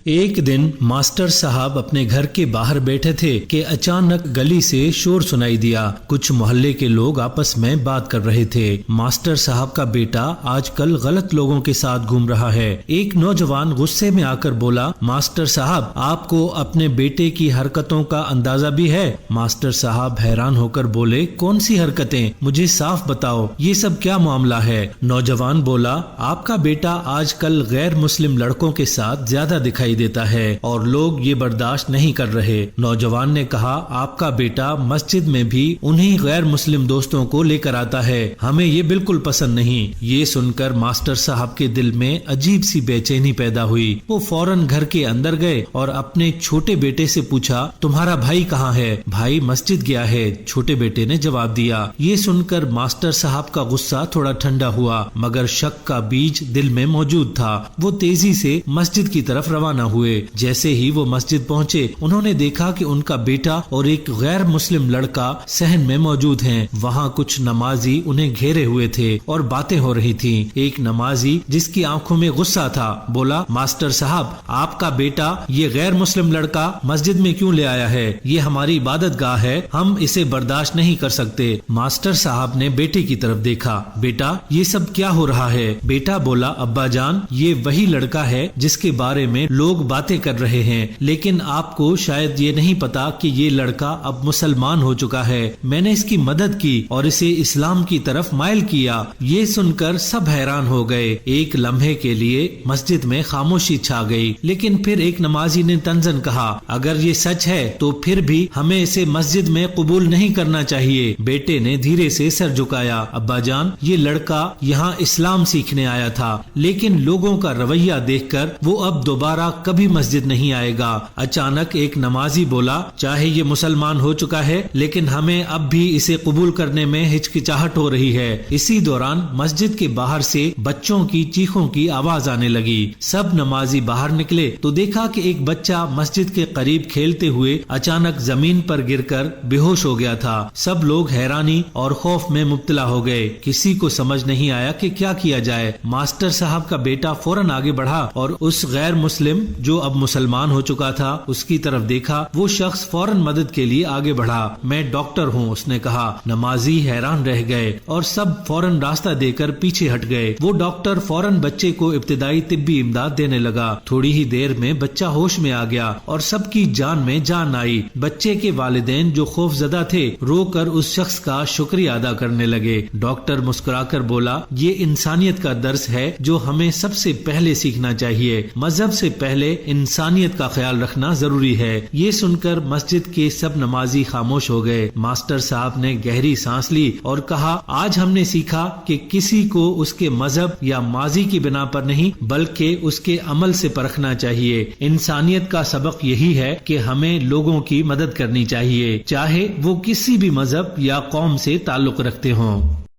ایک دن ماسٹر صاحب اپنے گھر کے باہر بیٹھے تھے کہ اچانک گلی سے شور سنائی دیا۔ کچھ محلے کے لوگ آپس میں بات کر رہے تھے۔ ماسٹر صاحب کا بیٹا آج کل غلط لوگوں کے ساتھ گھوم رہا ہے۔ ایک نوجوان غصے میں آ کر بولا، ماسٹر صاحب آپ کو اپنے بیٹے کی حرکتوں کا اندازہ بھی ہے؟ ماسٹر صاحب حیران ہو کر بولے، کون سی حرکتیں؟ مجھے صاف بتاؤ، یہ سب کیا معاملہ ہے؟ نوجوان بولا، آپ کا بیٹا آج کل غیر مسلم لڑکوں کے ساتھ زیادہ دکھائی دیتا ہے اور لوگ یہ برداشت نہیں کر رہے۔ نوجوان نے کہا، آپ کا بیٹا مسجد میں بھی انہی غیر مسلم دوستوں کو لے کر آتا ہے، ہمیں یہ بالکل پسند نہیں۔ یہ سن کر ماسٹر صاحب کے دل میں عجیب سی بے چینی پیدا ہوئی۔ وہ فوراً گھر کے اندر گئے اور اپنے چھوٹے بیٹے سے پوچھا، تمہارا بھائی کہاں ہے؟ بھائی مسجد گیا ہے، چھوٹے بیٹے نے جواب دیا۔ یہ سن کر ماسٹر صاحب کا غصہ تھوڑا ٹھنڈا ہوا، مگر شک کا بیج دل میں موجود تھا۔ وہ تیزی سے مسجد کی طرف روانہ ہوئے۔ جیسے ہی وہ مسجد پہنچے، انہوں نے دیکھا کہ ان کا بیٹا اور ایک غیر مسلم لڑکا صحن میں موجود ہیں۔ وہاں کچھ نمازی انہیں گھیرے ہوئے تھے اور باتیں ہو رہی تھیں۔ ایک نمازی جس کی آنکھوں میں غصہ تھا بولا، ماسٹر صاحب آپ کا بیٹا یہ غیر مسلم لڑکا مسجد میں کیوں لے آیا ہے؟ یہ ہماری عبادت گاہ ہے، ہم اسے برداشت نہیں کر سکتے۔ ماسٹر صاحب نے بیٹے کی طرف دیکھا، بیٹا یہ سب کیا ہو رہا ہے؟ بیٹا بولا، ابا جان یہ وہی لڑکا ہے جس کے بارے میں لوگ باتیں کر رہے ہیں، لیکن آپ کو شاید یہ نہیں پتا کہ یہ لڑکا اب مسلمان ہو چکا ہے۔ میں نے اس کی مدد کی اور اسے اسلام کی طرف مائل کیا۔ یہ سن کر سب حیران ہو گئے۔ ایک لمحے کے لیے مسجد میں خاموشی چھا گئی، لیکن پھر ایک نمازی نے طنزاً کہا، اگر یہ سچ ہے تو پھر بھی ہمیں اسے مسجد میں قبول نہیں کرنا چاہیے۔ بیٹے نے دھیرے سے سر جھکایا، ابا جان یہ لڑکا یہاں اسلام سیکھنے آیا تھا، لیکن لوگوں کا رویہ دیکھ کر وہ اب دوبارہ کبھی مسجد نہیں آئے گا۔ اچانک ایک نمازی بولا، چاہے یہ مسلمان ہو چکا ہے لیکن ہمیں اب بھی اسے قبول کرنے میں ہچکچاہٹ ہو رہی ہے۔ اسی دوران مسجد کے باہر سے بچوں کی چیخوں کی آواز آنے لگی۔ سب نمازی باہر نکلے تو دیکھا کہ ایک بچہ مسجد کے قریب کھیلتے ہوئے اچانک زمین پر گر کر بے ہوش ہو گیا تھا۔ سب لوگ حیرانی اور خوف میں مبتلا ہو گئے۔ کسی کو سمجھ نہیں آیا کہ کیا کیا جائے۔ ماسٹر صاحب کا بیٹا فوراً آگے بڑھا اور اس غیر مسلم جو اب مسلمان ہو چکا تھا اس کی طرف دیکھا۔ وہ شخص فوراً مدد کے لیے آگے بڑھا۔ میں ڈاکٹر ہوں، اس نے کہا۔ نمازی حیران رہ گئے اور سب فوراً راستہ دے کر پیچھے ہٹ گئے۔ وہ ڈاکٹر فوراً بچے کو ابتدائی طبی امداد دینے لگا۔ تھوڑی ہی دیر میں بچہ ہوش میں آ گیا اور سب کی جان میں جان آئی۔ بچے کے والدین جو خوف زدہ تھے رو کر اس شخص کا شکریہ ادا کرنے لگے۔ ڈاکٹر مسکرا کر بولا، یہ انسانیت کا درس ہے جو ہمیں سب سے پہلے سیکھنا چاہیے۔ مذہب سے پہلے انسانیت کا خیال رکھنا ضروری ہے۔ یہ سن کر مسجد کے سب نمازی خاموش ہو گئے۔ ماسٹر صاحب نے گہری سانس لی اور کہا، آج ہم نے سیکھا کہ کسی کو اس کے مذہب یا ماضی کی بنا پر نہیں بلکہ اس کے عمل سے پرکھنا چاہیے۔ انسانیت کا سبق یہی ہے کہ ہمیں لوگوں کی مدد کرنی چاہیے، چاہے وہ کسی بھی مذہب یا قوم سے تعلق رکھتے ہوں۔